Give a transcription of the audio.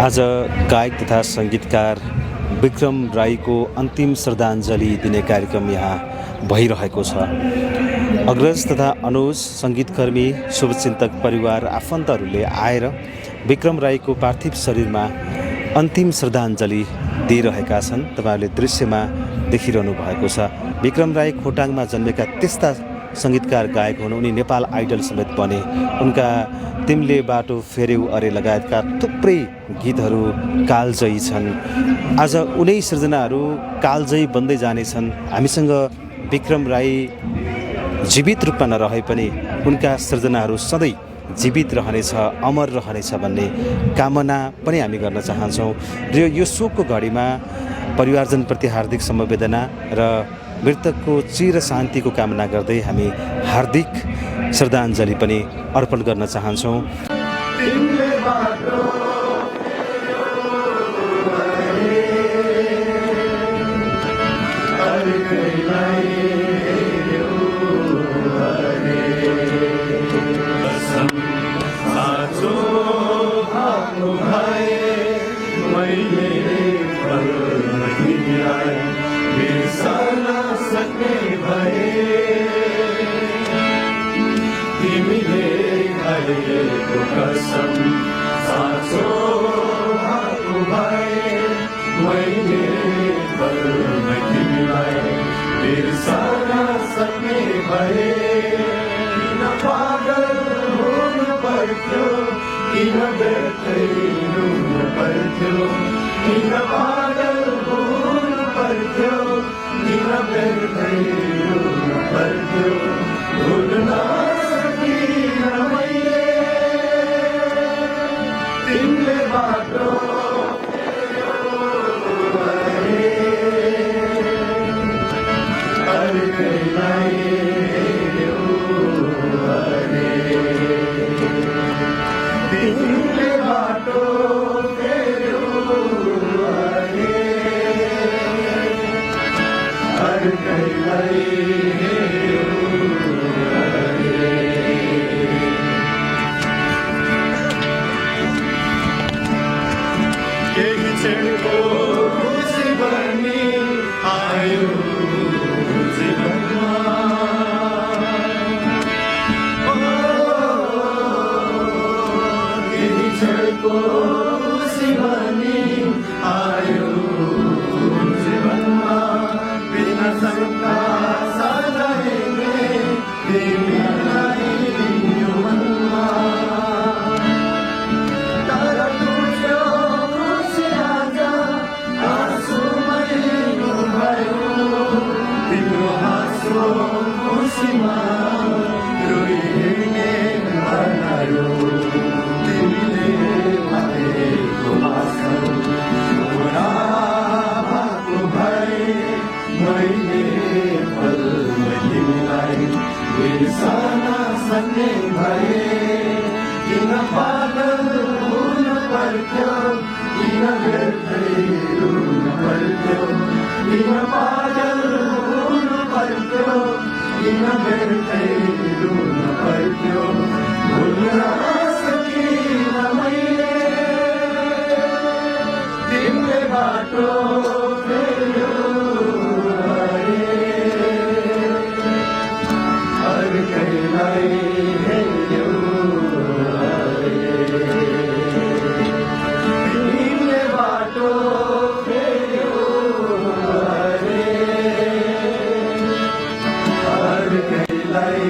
आज गायक तथा सङ्गीतकार विक्रम राईको अन्तिम श्रद्धाञ्जली दिने कार्यक्रम यहाँ भइरहेको छ। अग्रज तथा अनुज सङ्गीतकर्मी शुभचिन्तक परिवार आफन्तहरूले आएर विक्रम राईको पार्थिव शरीरमा अन्तिम श्रद्धाञ्जली दिइरहेका छन्। तपाईँहरूले दृश्यमा देखिरहनु भएको छ। विक्रम राई खोटाङमा जन्मेका त्यस्ता सङ्गीतकार गायक हुन्। उनी नेपाल आइडल समेत बने। उनका तिमीले बाटो फेर्यौ अरे लगायतका थुप्रै गीतहरू कालजयी छन्। आज उनै सृजनाहरू कालजयी बन्दै जानेछन्। हामीसँग विक्रम राई जीवित रूपमा नरहे पनि उनका सृजनाहरू सधैँ जीवित रहनेछ, अमर रहनेछ भन्ने कामना पनि हामी गर्न चाहन्छौँ। र यो शोकको घडीमा परिवारजनप्रति हार्दिक समवेदना र मृतकको चिर शान्तिको कामना गर्दै हामी हार्दिक श्रद्धाञ्जली पनि अर्पण गर्न चाहन्छौँ। कसम साँचो भएको भए मैले बलमा तिमीलाई बिर्सन सक्ने भए। किन पागल हुनु पर्थ्यो, किन व्यर्थै रुनु पर्थ्यो, किन पागल हुनु पर्थ्यो, किन व्यर्थै रुनु पर्थ्यो। भुल्न सकिन मैले तिमीले बाटो अर्कैलाई हेऱ्यौ अरे, तिमीले बाटो फेर्यौ अरे, अर्कैलाई हेऱ्यौ अरे। केही क्षणको खुसी पनि आयो जीवनमा, केही क्षणको खुसी पनि आयो जीवनमा। बिना शङ्का सजाएँ तिमीलाई यो मनमा, तर तुझ्यो खुसी आज आँसुमै भयो। तिम्रो हाँसो खुसीमा रोइने बनायो। तिमीले भनेको भाषण पुरा भएको भए मैले पलमै तिमीलाई बिर्सन सक्ने भए। किन पागल हुनु पर्थ्यो, किन व्यर्थै रुनु पर्थ्यो, किन पागल हुनु पर्थ्यो, किन व्यर्थै रुनु पर्थ्यो। भुल्न सकिन मैले तिमीले बाटो फेर्यौ अरे, अर्कैलाई हेऱ्यौ अरे, तिमीले बाटो फेर्यौ अरे, अर्कैलाई